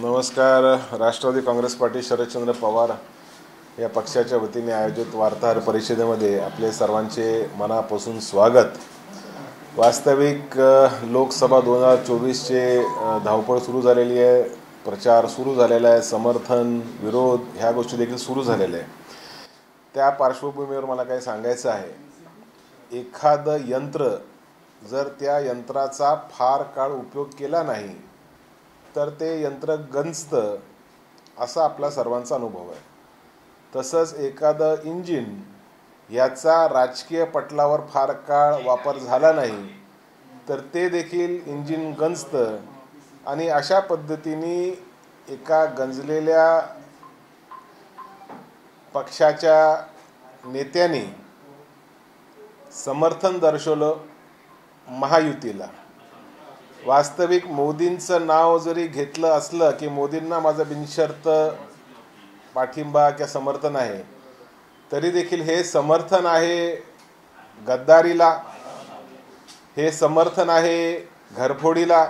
नमस्कार. राष्ट्रवादी काँग्रेस पार्टी शरदचंद्र पवार या पक्षाच्या वतीने आयोजित वार्ताहर परिषदेमध्ये आपले सर्वांचे मनापासून स्वागत. वास्तविक लोकसभा 2024चे धावपळ सुरू झालेली आहे, प्रचार सुरू झालेला आहे, समर्थन विरोध ह्या गोष्टी देखील सुरू झालेल्या आहे. त्या पार्श्वभूमीवर मला काय सांगायचं आहे, एखादं यंत्र जर त्या यंत्राचा फार काळ उपयोग केला नाही तर ते यंत्र गंजतं असा आपला सर्वांचा अनुभव आहे. तसंच एखादं इंजिन याचा राजकीय पटलावर फार काळ वापर झाला नाही तर ते देखील इंजिन गंजतं आणि अशा पद्धतीने एका गंजलेल्या पक्षाच्या नेत्याने समर्थन दर्शवलं महायुतीला. वास्तविक मोदींचं नाव जरी घेतलं असलं की मोदींना माझं बिनशर्त पाठिंबा किंवा समर्थन आहे, तरी देखील हे समर्थन आहे गद्दारीला, हे समर्थन आहे घरफोडीला,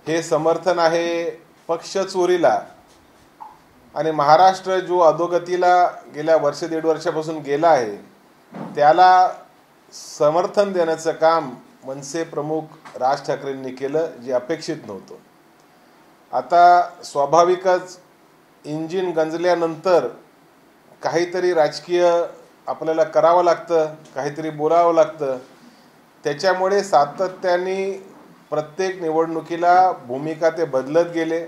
हे समर्थन आहे पक्ष चोरीला. आणि महाराष्ट्र जो अधोगतीला गेल्या वर्ष दीड वर्षापासून गेला आहे त्याला समर्थन देण्याचं काम मनसे प्रमुख राज ठाकरेंनी केलं, जे अपेक्षित नव्हतं. आता स्वाभाविकच इंजिन गंजल्यानंतर काहीतरी राजकीय आपल्याला करावं लागतं, काहीतरी बोलावं लागतं. त्याच्यामुळे सातत्याने प्रत्येक निवडणुकीला भूमिका ते बदलत गेले.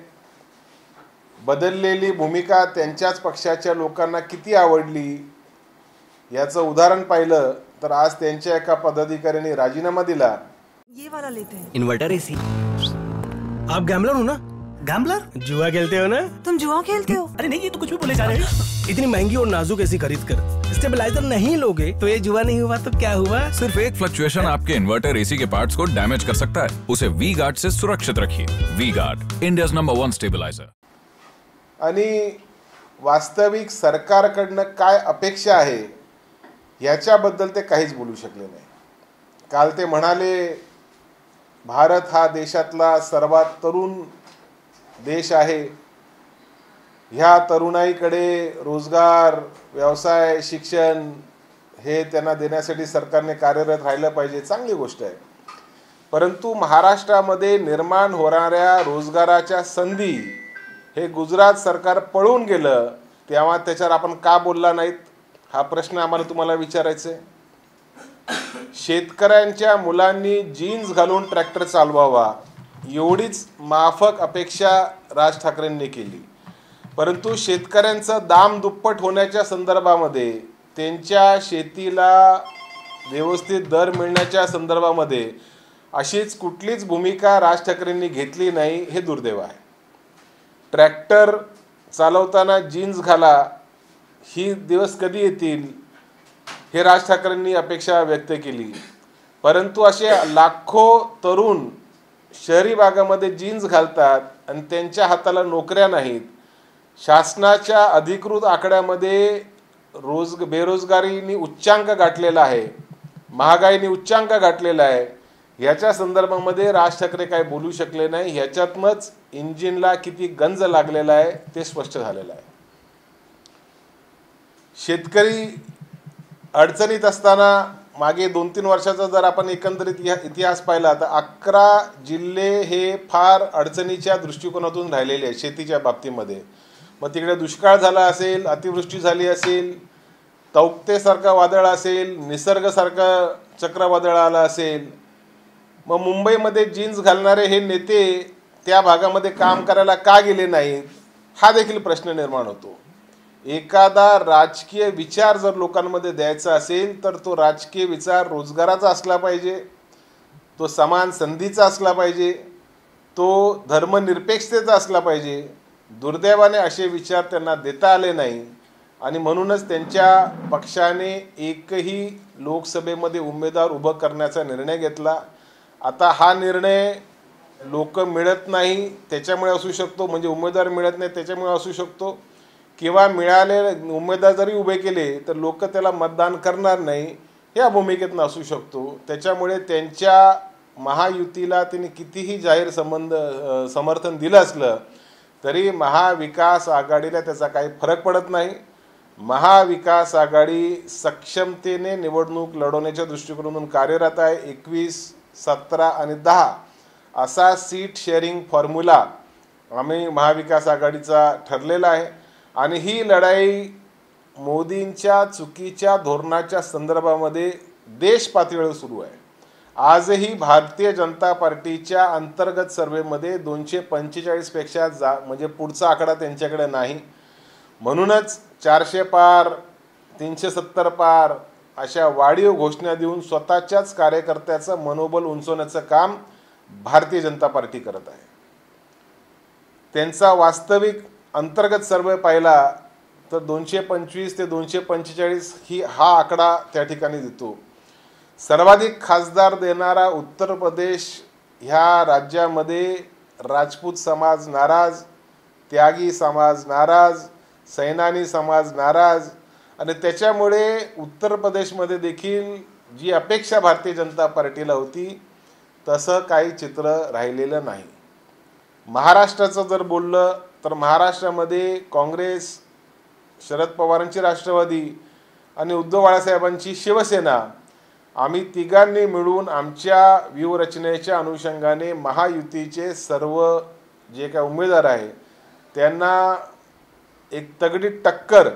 बदललेली भूमिका त्यांच्याच पक्षाच्या लोकांना किती आवडली याचं उदाहरण पाहिलं तर आज त्यांच्या एका पदाधिकाऱ्यांनी राजीनामा दिला. ये वाला लेते हैं. Inverter AC. आप गैम्बलर हो ना? गैम्बलर? जुआ खेलते हो ना? तुम जुआ खेलते हो? अरे नहीं, ये तो कुछ भी बोले जा रहे हैं. इतनी महंगी और नाजुक एसी खरीद कर स्टेबलाइजर नहीं लोगे तो ये जुआ नहीं हुआ तो क्या हुआ? सिर्फ एक फ्लक्चुएशन आपके इन्वर्टर एसी के पार्ट्स को डैमेज कर सकता है. उसे वी गार्ड से सुरक्षित रखिए. V Guard, India's number 1 stabiliser. आणि वास्तविक सरकारकडनं काय अपेक्षा आहे याच्याबद्दल ते काहीच बोलू शकले नाही. काल ते म्हणाले भारत हा देशातला सर्वात तरुण देश आहे, ह्या तरुणाईकडे रोजगार, व्यवसाय, शिक्षण हे त्यांना देण्यासाठी सरकारने कार्यरत राहिलं पाहिजे. चांगली गोष्ट आहे, परंतु महाराष्ट्रामध्ये निर्माण होणाऱ्या रोजगाराच्या संधी हे गुजरात सरकार पळून गेलं तेव्हा त्याच्यावर आपण का बोलला नाहीत हा प्रश्न आम्हाला तुम्हाला विचारायचा आहे. शेतकऱ्यांच्या मुलांनी जीन्स घालून ट्रॅक्टर चालवावा एवढीच माफक अपेक्षा राज ठाकरेंनी केली, परंतु शेतकऱ्यांचं दाम दुप्पट होण्याच्या संदर्भामध्ये, त्यांच्या शेतीला व्यवस्थित दर मिळण्याच्या संदर्भामध्ये अशीच कुठलीच भूमिका राज ठाकरेंनी घेतली नाही. हे दुर्दैव आहे. ट्रॅक्टर चालवताना जीन्स घाला ही दिवस कधी येतील हे राज ठाकरेंनी अपेक्षा व्यक्त केली, परंतु असे लाखो तरुण शहरी भागामध्ये जीन्स घालतात आणि त्यांच्या हाताला नोकऱ्या नाहीत. शासनाच्या अधिकृत आकड्यामध्ये बेरोजगारीने उच्चांक गाठलेला आहे, महागाईने उच्चांक गाठलेला आहे. याच्या संदर्भामध्ये राज ठाकरे काय बोलू शकले नाही. ह्याच्यातूनच इंजिनला किती गंज लागलेला आहे ते स्पष्ट झालेलं आहे. शेतकरी अडचणीत असताना मागे 2-3 वर्षाचा जर आपण एकंदरीत इतिहास पाहिला तर 11 जिल्हे हे फार अडचणीच्या दृष्टिकोनातून राहिलेले आहेत शेतीच्या बाबतीमध्ये. मग तिकडे दुष्काळ झाला असेल, अतिवृष्टी झाली असेल, तौक्तेसारखं वादळ असेल, निसर्गासारखं चक्रवादळ आलं असेल. मग मुंबईमध्ये जीन्स घालणारे हे नेते त्या भागामध्ये काम करायला का गेले नाहीत हा देखील प्रश्न निर्माण होतो. एखादा राजकीय विचार जर लोकांमध्ये द्यायचा असेल तर तो राजकीय विचार रोजगाराचा असला पाहिजे, तो समान संधीचा असला पाहिजे, तो धर्मनिरपेक्षतेचा असला पाहिजे. दुर्दैवाने असे विचार त्यांना देता आले नाही आणि म्हणूनच त्यांच्या पक्षाने एकही लोकसभेमध्ये उमेदवार उभं करण्याचा निर्णय घेतला. आता हा निर्णय लोक मिळत नाही त्याच्यामुळे असू शकतो, म्हणजे उमेदवार मिळत नाही त्याच्यामुळे असू शकतो, किंवा मिळाले उमेदवार जरी उभे केले तर लोक त्याला मतदान करणार नाही या भूमिकेतून असू शकतो. त्याच्यामुळे त्यांच्या महायुतीला त्यांनी कितीही जाहीर समर्थन दिलं असलं तरी महाविकास आघाडीला त्याचा काही फरक पडत नाही. महाविकास आघाडी सक्षमतेने निवडणूक लढवण्याच्या दृष्टिकोनातून कार्यरत आहे. 21, 17 आणि 10 असा सीट शेअरिंग फॉर्म्युला आम्ही महाविकास आघाडीचा ठरलेला आहे. आणि ही लढाई मोदींच्या चुकीच्या धोरणाच्या संदर्भामध्ये देश पातळीवर सुरू आहे. आजही भारतीय जनता पार्टीच्या अंतर्गत सर्वेमध्ये 245 पेक्षा म्हणजे पुढचा आकडा त्यांच्याकडे नाही. म्हणूनच 400 पार, 370 पार अशा वाढीव घोषणा देऊन स्वतःच्याच कार्यकर्त्याचं मनोबल उंचवण्याचं काम भारतीय जनता पार्टी करत आहे. त्यांचा वास्तविक अंतर्गत सर्वे पाहिला तर 225 ते 245 हा आकडा त्या ठिकाणी देतो. सर्वाधिक खासदार देणारा उत्तर प्रदेश ह्या राज्यामध्ये राजपूत समाज नाराज, त्यागी समाज नाराज, सैनानी समाज नाराज आणि त्याच्यामुळे उत्तर प्रदेशमध्ये देखील जी अपेक्षा भारतीय जनता पार्टीला होती तसं काही चित्र राहिलेलं नाही. महाराष्ट्राचं जर बोललं तर महाराष्ट्रामध्ये काँग्रेस, शरद पवारांची राष्ट्रवादी आणि उद्धव बाळासाहेबांची शिवसेना आम्ही तिघांनी मिळून आमच्या व्यूहरचनेच्या अनुषंगाने महायुतीचे सर्व जे काही उमेदवार आहे त्यांना एक तगडी टक्कर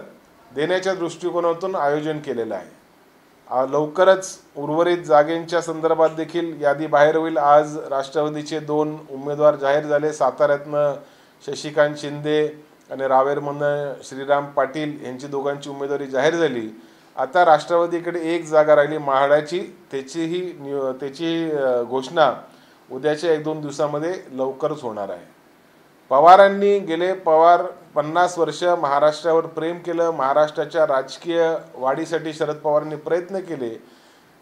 देण्याच्या दृष्टिकोनातून आयोजन केलेलं आहे. लवकरच उर्वरित जागेंच्या संदर्भात देखील यादी बाहेर होईल. आज राष्ट्रवादीचे 2 उमेदवार जाहीर झाले. साताऱ्यातनं शशिकांत शिंदे आणि रावेरमधनं श्रीराम पाटील यांची दोघांची उमेदवारी जाहीर झाली. आता राष्ट्रवादीकडे 1 जागा राहिली माहाडाची. त्याची घोषणा उद्याच्या 1-2 दिवसामध्ये लवकरच होणार आहे. पवारांनी गेले 50 वर्ष महाराष्ट्रावर प्रेम केलं. महाराष्ट्राच्या राजकीय वाढीसाठी शरद पवारांनी प्रयत्न केले.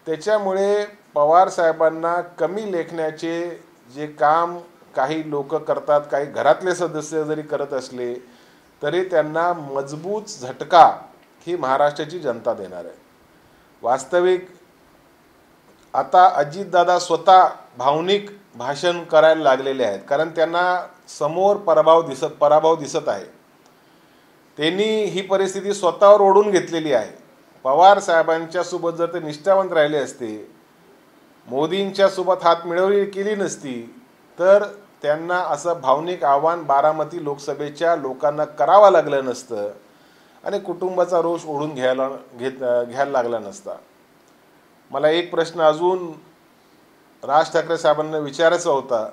त्याच्यामुळे पवार साहेबांना कमी लेखण्याचे जे काम काही लोक करतात, काही घरातले सदस्य जरी करत असले तरी त्यांना मजबूत झटका ही महाराष्ट्राची जनता देणार आहे. वास्तविक आता अजितदादा स्वतः भावनिक भाषण करायला लागलेले आहेत, कारण त्यांना समोर पराभव दिसत आहे. त्यांनी ही परिस्थिती स्वतःवर ओढून घेतलेली आहे. पवार साहेबांच्या सोबत जर ते निष्ठावंत राहिले असते, मोदींच्या सोबत हात मिळवणी केली नसती तर त्यांना असं भावनिक आव्हान बारामती लोकसभेच्या लोकांना करावं लागलं नसतं आणि कुटुंबाचा रोष ओढून घ्यायला लागला नसता. मला एक प्रश्न अजून राज ठाकरे साहेबांना विचारायचा होता.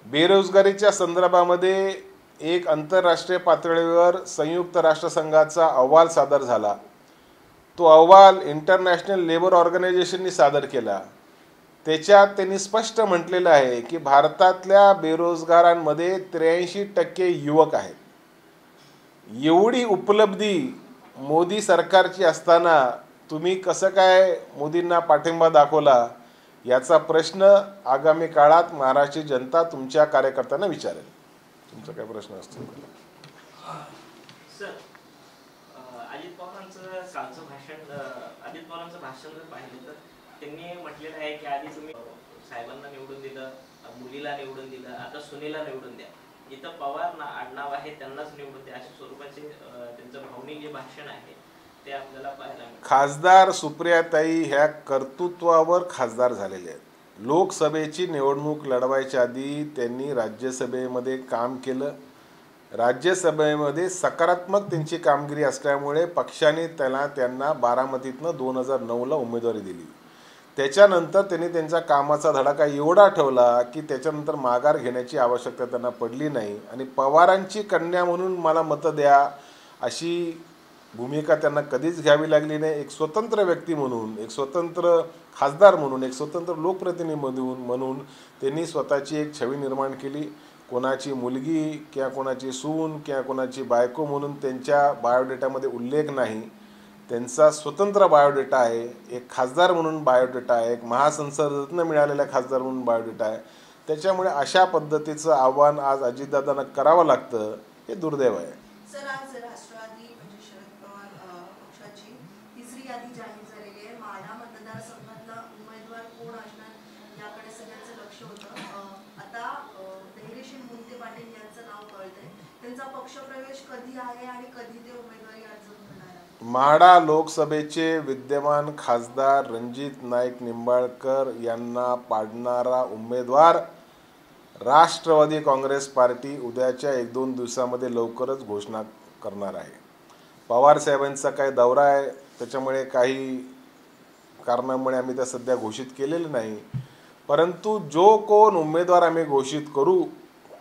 बेरोजगारीच्या संदर्भामध्ये एक आंतरराष्ट्रीय पातळीवर संयुक्त राष्ट्रसंघाचा अहवाल सादर झाला. तो अहवाल इंटरनॅशनल लेबर ऑर्गनायझेशननी सादर केला. त्याच्यात त्यांनी स्पष्ट म्हटलेलं आहे की भारतातल्या बेरोजगारांमध्ये 83% युवक आहेत. एवढी उपलब्धी मोदी सरकारची असताना तुम्ही कसं काय मोदींना पाठिंबा दाखवला याचा प्रश्न आगामी काळात महाराष्ट्राची जनता तुमच्या कार्यकर्त्यांना विचारेल. तुमचा काय प्रश्न असतो? सर, अजित पवारांचं भाषण जर पाहिलं तर त्यांनी म्हटलेलं आहे की आधी तुम्ही साहेबांना निवडून दिलं, मुलीला निवडून दिलं, आता सुनेला निवडून द्या. इथं पवार आडनाव आहे त्यांनाच निवडून द्या अशा स्वरूपाचे त्यांचं भावनिक जे भाषण आहे ते आपल्याला पाहायला मिळतं. खासदार सुप्रियाताई ह्या कर्तृत्वावर खासदार झालेले आहेत. लोकसभेची निवडणूक लढवायच्या आधी त्यांनी राज्यसभेमध्ये काम केलं. राज्यसभेमध्ये सकारात्मक त्यांची कामगिरी असल्यामुळे पक्षाने त्यांना बारामतीतनं 2009ला उमेदवारी दिली. त्याच्यानंतर त्यांनी त्यांच्या कामाचा धडाका एवढा ठेवला की त्याच्यानंतर माघार घेण्याची आवश्यकता त्यांना पडली नाही आणि पवारांची कन्या म्हणून मला मतं द्या अशी भूमिका त्यांना कधीच घ्यावी लागली नाही. एक स्वतंत्र व्यक्ती म्हणून, एक स्वतंत्र खासदार म्हणून, एक स्वतंत्र लोकप्रतिनिधी म्हणून त्यांनी स्वतःची एक छवी निर्माण केली. कोणाची मुलगी किंवा कोणाची सून किंवा कोणाची बायको म्हणून त्यांच्या बायोडेटामध्ये उल्लेख नाही. त्यांचा स्वतंत्र बायोडेटा आहे. एक खासदार म्हणून बायोडेटा आहे, एक महासंसदरत्न मिळालेला खासदार म्हणून बायोडेटा आहे. त्याच्यामुळे अशा पद्धतीचं आव्हान आज अजितदादांना करावं लागतं हे दुर्दैव आहे. सर, आज राष्ट्रवादी म्हणजे शरद पवार पक्षाची तिसरी यादी जाहीर झालेली आहे. माढा मतदारसंघातला उमेदवार कोण असणार याकडे सगळ्यांचं लक्ष होतं. आता धैर्यशील मोहिते पाटील यांचं नाव कळतंय. त्यांचा पक्षप्रवेश कधी आहे आणि कधी ते उमेदवारी अर्ज भरणार आहे? म्हाडा लोकसभेचे विद्यमान खासदार रणजित नाईक निंबाळकर यांना पाडणारा उमेदवार राष्ट्रवादी काँग्रेस पार्टी उद्याच्या 1-2 दिवसामध्ये लवकरच घोषणा करणार आहे. पवार साहेबांचा काही दौरा आहे, त्याच्यामुळे काही कारणामुळे आम्ही त्या सध्या घोषित केलेलं नाही. परंतु जो कोण उमेदवार आम्ही घोषित करू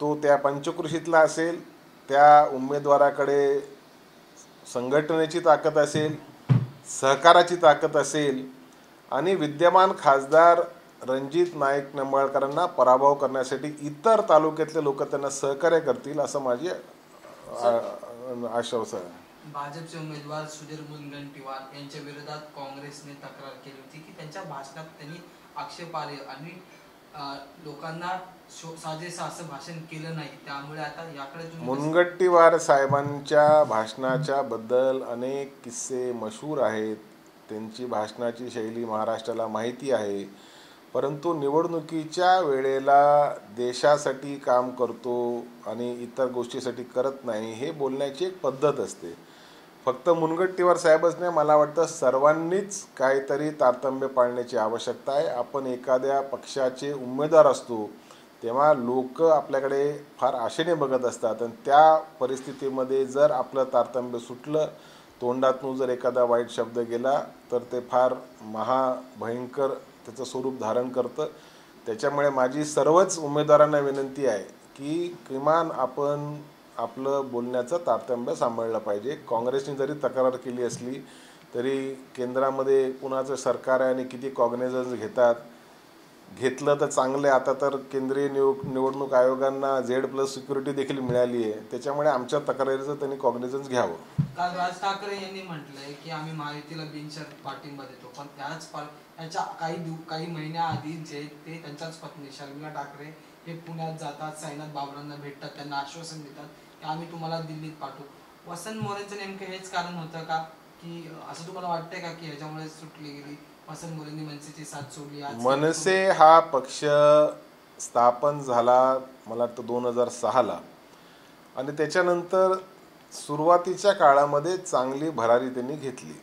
तो त्या पंचकृषीतला असेल, त्या उमेदवाराकडे संघटनेची ताकद असेल, सहकाराची ताकद असेल आणि विद्यमान खासदार रणजित नाईक निंबाळकरांना पराभव करण्यासाठी इतर तालुक्यातले लोक त्यांना सहकार्य करतील असं माझी आश्वासन आहे. भाजपचे उमेदवार सुधीर मुनगंटीवार यांच्या विरोधात काँग्रेसने तक्रार केली होती की त्यांच्या भाषणात त्यांनी आक्षेपार्ह आणि लोकांना साजेसं असं भाषण केलं नाही, त्यामुळे आता याकडे मुनगंटीवार साहेबांच्या भाषणाच्या बद्दल अनेक किस्से मशहूर आहेत. त्यांची भाषणाची शैली महाराष्ट्राला माहिती आहे. परंतु निवडणुकीच्या वेळेला देशासाठी काम करतो आणि इतर गोष्टीसाठी करत नाही हे बोलण्याची एक पद्धत असते. फक्त मुनगंटीवार साहेबच नाही, मला वाटतं सर्वांनीच काहीतरी तारतम्य पाळण्याची आवश्यकता आहे. आपण एखाद्या पक्षाचे उमेदवार असतो तेव्हा लोक आपल्याकडे फार आशेने बघत असतात आणि त्या परिस्थितीमध्ये जर आपलं तारतम्य सुटलं, तोंडातून जर एखादा वाईट शब्द गेला तर ते फार महाभयंकर त्याचं स्वरूप धारण करतं. त्याच्यामुळे माझी सर्वच उमेदवारांना विनंती आहे की किमान आपण आपलं बोलण्याचं तारतम्य सांभाळलं पाहिजे. काँग्रेसने जरी तक्रार केली असली तरी केंद्रामध्ये कुणाचं सरकार आहे आणि किती कॉग्निझन्स घेतलं तर चांगलं आहे. आता तर केंद्रीय निवडणूक आयोगांना Z+ सिक्युरिटी देखील मिळाली आहे. त्याच्यामुळे आमच्या तक्रारीचं त्यांनी कॉग्निझन्स घ्यावं. काल राज ठाकरे यांनी म्हटलंय की आम्ही महायुतीला बिनशर्त पाठिंबा देतो, पण याच्या काही महिन्याआधी जे ते त्यांच्याच पत्नी शर्मिला ठाकरे हे पुण्यात जातात, साईनाथ बाबरांना भेटतात, त्यांना आश्वासन देतात की आम्ही तुम्हाला दिल्लीत पाठवू. वसंत मोरेंचं नेमकं हेच कारण होतं का, की असं तुम्हाला वाटतंय का की ह्याच्यामुळे सुटली गेली? वसंत मोरेंनी मनसेची साथ सोडली. मनसे हा पक्ष स्थापन झाला मला वाटतं 2006ला आणि त्याच्यानंतर सुरुवातीच्या काळामध्ये चांगली भरारी त्यांनी घेतली.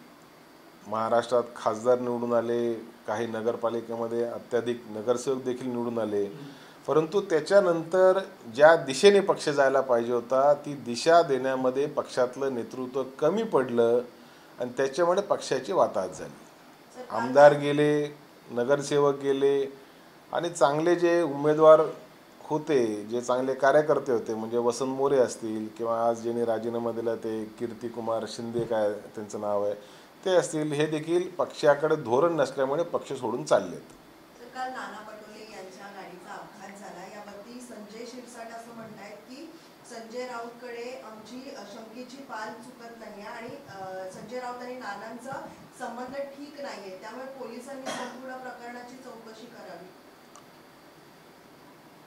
महाराष्ट्रात खासदार निवडून आले, काही नगरपालिकेमध्ये अत्याधिक नगरसेवक देखील निवडून आले. परंतु त्याच्यानंतर ज्या दिशेने पक्ष जायला पाहिजे होता ती दिशा देण्यामध्ये पक्षातलं नेतृत्व कमी पडलं आणि त्याच्यामुळे पक्षाची वाताहत झाली. आमदार गेले, नगरसेवक गेले आणि चांगले जे उमेदवार होते, जे चांगले कार्यकर्ते होते, म्हणजे वसंत मोरे असतील किंवा आज ज्यांनी राजीनामा दिला ते कीर्तिकुमार शिंदे काय त्यांचं नाव आहे ते असतील, हे देखील पक्षाकडे धोरण नसल्यामुळे पक्ष सोडून चाललेत. काल नाना पटोले यांच्या गाडीचा अपघात झाला, यावरती संजय शिरसाट असं म्हणतायत की संजय राऊतकडे आमची शंकेची पाल चुकत नाही आणि संजय राऊत आणि नानांचा संबंध ठीक नाहीये, त्यामुळे पोलिसांनी संपूर्ण प्रकरणाची चौकशी करावी.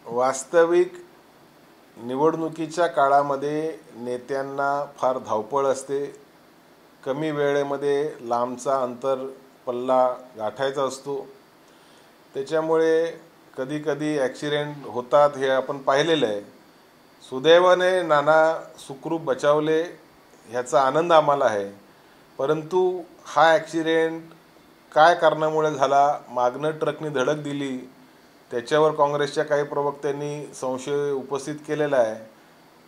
वास्तविक निवडणुकीच्या काळामध्ये नेत्यांना फार धावपळ असते. कमी वेळेमध्ये लांबचा अंतर पल्ला गाठायचा असतो. त्याच्यामुळे कधी कधी ॲक्सिडेंट होतात, हे आपण पाहिलेलं आहे. सुदैवाने नाना सुखरूप बचावले, ह्याचा आनंद आम्हाला आहे. परंतु हा ॲक्सिडेंट काय कारणामुळे झाला, मागणं ट्रकनी धडक दिली, त्याच्यावर काँग्रेसच्या काही प्रवक्त्यांनी संशय उपस्थित केलेला आहे.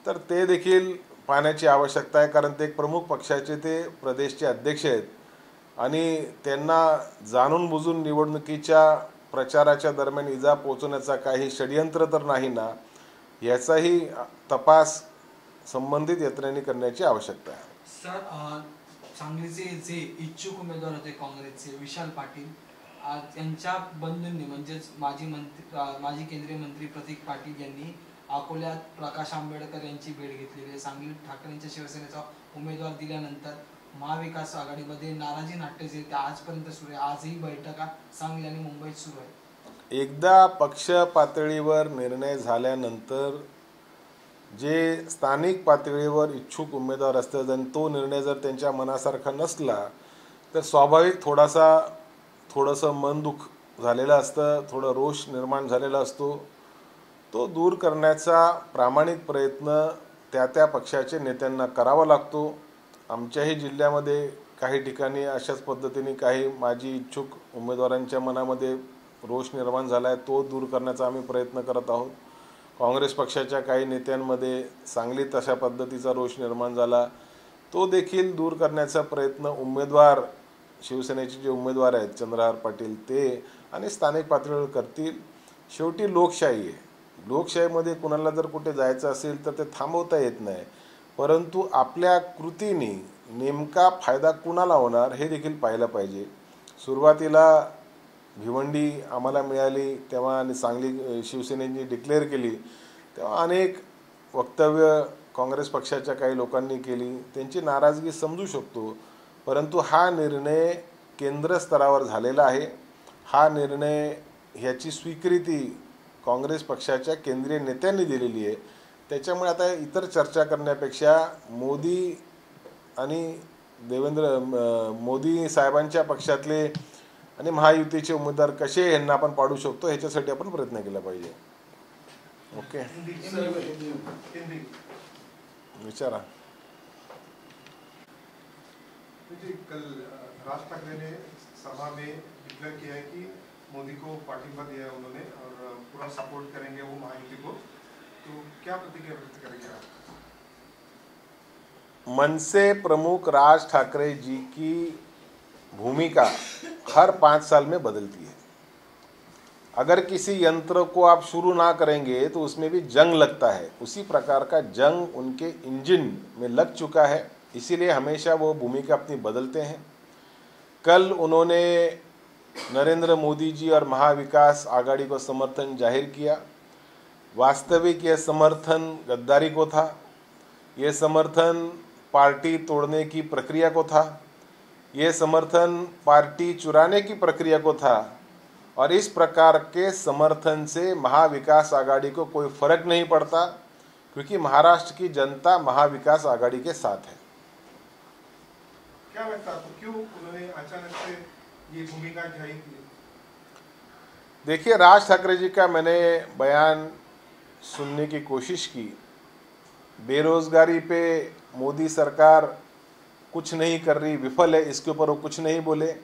तर ते देखील पाहण्याची आवश्यकता आहे, कारण ते एक प्रमुख पक्षाचे ते प्रदेशचे अध्यक्ष आहेत आणि त्यांना जाणून बुजून निवडणुकीच्या प्रचाराच्या दरम्यान इजा पोहोचवण्याचा काही षडयंत्र तर नाही ना, याचाही तपास संबंधित यंत्रणेने करण्याची आवश्यकता आहे. सर, सांगलीचे जे इच्छुक उमेदवार होते काँग्रेसचे विशाल पाटील, यांच्या बंधूंनी म्हणजेच माजी केंद्रीय मंत्री प्रतीक पाटील यांनी अकोल्यात प्रकाश आंबेडकर यांची भेट घेतलेली आहे. सांगलीत ठाकरेंच्या शिवसेनेचा उमेदवार दिल्यानंतर महाविकास आघाडीमध्ये नाराजी नाट्य जे ते आजपर्यंत सुरू आहे. आजही बैठका सांगली आणि मुंबईत सुरू आहे. एकदा पक्ष पातळीवर निर्णय झाल्यानंतर जे स्थानिक पातळीवर इच्छुक उमेदवार असतात आणि तो निर्णय जर त्यांच्या मनासारखा नसला तर स्वाभाविक थोडंसं मनदुख झालेलं असतं, थोडं रोष निर्माण झालेला असतो. तो दूर करण्याचा प्रामाणिक प्रयत्न त्या पक्षाच्या नेत्यांना करावा लागतो. आमच्याही जिल्ह्यामध्ये काही ठिकाणी अशाच पद्धतीने काही माजी इच्छुक उमेदवारांच्या मनामध्ये रोष निर्माण झाला आहे. तो दूर करण्याचा आम्ही प्रयत्न करत आहोत. काँग्रेस पक्षाच्या काही नेत्यांमध्ये सांगलीत अशा पद्धतीचा रोष निर्माण झाला, तो देखील दूर करण्याचा प्रयत्न उमेदवार, शिवसेनेचे जे उमेदवार आहेत चंद्रहार पाटील ते आणि स्थानिक पातळीवर करतील. शेवटी लोकशाही आहे. लोकशाहीमध्ये कुणाला जर कुठे जायचं असेल तर ते थांबवता येत नाही, परंतु आपल्या कृतीने नेमका फायदा कुणाला होणार हे देखील पाहिलं पाहिजे. सुरुवातीला भिवंडी आम्हाला मिळाली तेव्हा आणि सांगली शिवसेनेने डिक्लेअर केली तेव्हा अनेक वक्तव्य काँग्रेस पक्षाच्या काही लोकांनी केली. त्यांची नाराजगी समजू शकतो, परंतु हा निर्णय केंद्र स्तरावर झालेला आहे. हा निर्णय ह्याची स्वीकृती काँग्रेस पक्षाच्या केंद्रीय नेत्यांनी दिलेली आहे. त्याच्यामुळे आता इतर चर्चा करण्यापेक्षा मोदी आणि मोदी साहेबांच्या पक्षातले आणि महायुतीचे उमेदवार कसे यांना आपण पाडू शकतो ह्याच्यासाठी आपण प्रयत्न केला पाहिजे. ओके, विचारा. कल राज ठाकरे ने सभा में डिक्लेयर किया है कि मोदी को पार्टिंबा दिया है उन्होंने और पूरा सपोर्ट करेंगे वो महायुति को, तो क्या प्रतिक्रिया व्यक्त करेंगे आप? मनसे प्रमुख राज ठाकरे जी की भूमिका हर 5 साल में बदलती है. अगर किसी यंत्र को आप शुरू ना करेंगे तो उसमें भी जंग लगता है. उसी प्रकार का जंग उनके इंजन में लग चुका है, इसीलिए हमेशा वो भूमिका अपनी बदलते हैं. कल उन्होंने नरेंद्र मोदी जी और महाविकास आघाड़ी को समर्थन जाहिर किया. वास्तविक यह समर्थन गद्दारी को था, ये समर्थन पार्टी तोड़ने की प्रक्रिया को था, ये समर्थन पार्टी चुराने की प्रक्रिया को था. और इस प्रकार के समर्थन से महाविकास आघाड़ी को कोई फर्क नहीं पड़ता, क्योंकि महाराष्ट्र की जनता महाविकास आघाड़ी के साथ है. क्या लगता है आपको, क्यों उन्होंने अचानक से ये भूमिका जाहिर की? देखिए, राज ठाकरे जी का मैंने बयान सुनने की कोशिश की. बेरोजगारी पे मोदी सरकार कुछ नहीं कर रही, विफल है, इसके ऊपर वो कुछ नहीं बोले.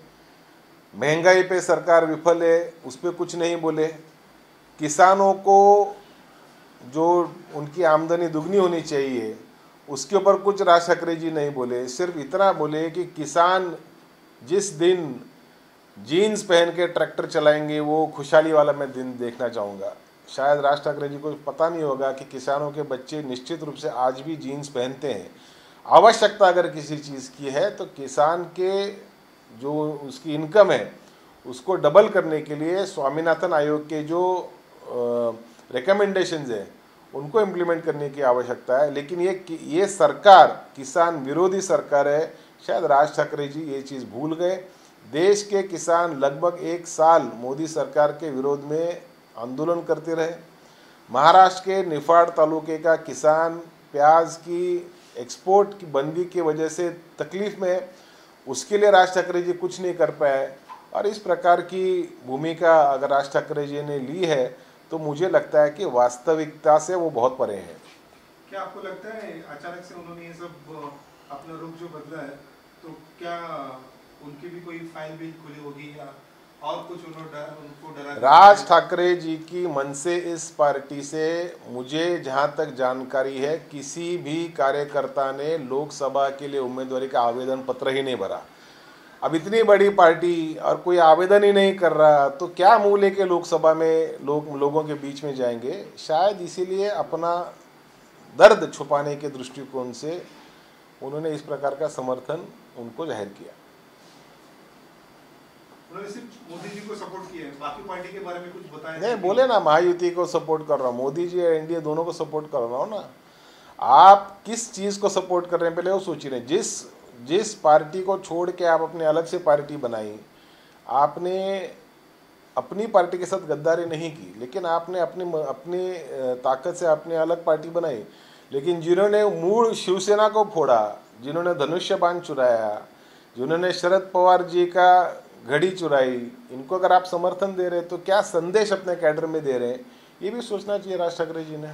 महंगाई पे सरकार विफल है, उस पर कुछ नहीं बोले. किसानों को जो उनकी आमदनी दुगनी होनी चाहिए उसके ऊपर कुछ राज ठाकरे जी नहीं बोले. सिर्फ इतना बोले कि किसान जिस दिन जीन्स पहन के ट्रैक्टर चलाएंगे वो खुशहाली वाला मैं दिन देखना चाहूँगा. शायद राज ठाकरे जी को पता नहीं होगा कि किसानों के बच्चे निश्चित रूप से आज भी जीन्स पहनते हैं. आवश्यकता अगर किसी चीज़ की है तो किसान के जो उसकी इनकम है उसको डबल करने के लिए स्वामीनाथन आयोग के जो रिकमेंडेशंस हैं उनको इम्प्लीमेंट करने की आवश्यकता है. लेकिन ये सरकार किसान विरोधी सरकार है. शायद राज ठाकरे जी ये चीज़ भूल गए. देश के किसान लगभग 1 साल मोदी सरकार के विरोध में आंदोलन करते रहे. महाराष्ट्र के निफाड़ तालुके का किसान प्याज की एक्सपोर्ट की बंदी की वजह से तकलीफ में है. उसके लिए राज ठाकरे जी कुछ नहीं कर पाए. और इस प्रकार की भूमिका अगर राज ठाकरे जी ने ली है तो मुझे लगता है कि वास्तविकता से वो बहुत परे है. क्या आपको लगता है अचानक से उन्होंने ये सब अपना रुख जो बदला है, तो क्या उनकी भी कोई फाइल भी खुली होगी या और कुछ उनको डरा? राज ठाकरे जी की मन से इस पार्टी से मुझे जहां तक जानकारी है किसी भी कार्यकर्ता ने लोकसभा के लिए उम्मीदवारी का आवेदन पत्र ही नहीं भरा. अब इतनी बड़ी पार्टी और कोई आवेदन ही नहीं कर रहा तो क्या मुँह लेके लोकसभा में लोगों के बीच में जाएंगे. शायद इसीलिए अपना दर्द छुपाने के दृष्टिकोण से उन्होंने इस प्रकार का समर्थन उनको जाहिर किया. उन्होंने सिर्फ मोदी जी को सपोर्ट किया है, बाकी पार्टी के बारे में कुछ बताया नहीं. बोले ना महायुति को सपोर्ट कर रहा हूँ, मोदी जी और एनडीए दोनों को सपोर्ट कर रहा हूँ ना. आप किस चीज़ को सपोर्ट कर रहे हैं पहले वो सोचिए. जिस पार्टी को छोड़ के आप अपने अलग से पार्टी बनाई, आपने अपनी पार्टी के साथ गद्दारी नहीं की, लेकिन आपने अपनी ताकत से अपनी अलग पार्टी बनाई. लेकिन जिन्होंने मूल शिवसेना को फोड़ा, जिन्होंने धनुष्य बाण चुराया, जिन्होंने शरद पवार जी का घड़ी चुराई, इनको अगर आप समर्थन दे रहे हैं तो क्या संदेश अपने कैडर में दे रहे हैं, ये भी सोचना चाहिए राज ठाकरे जी ने.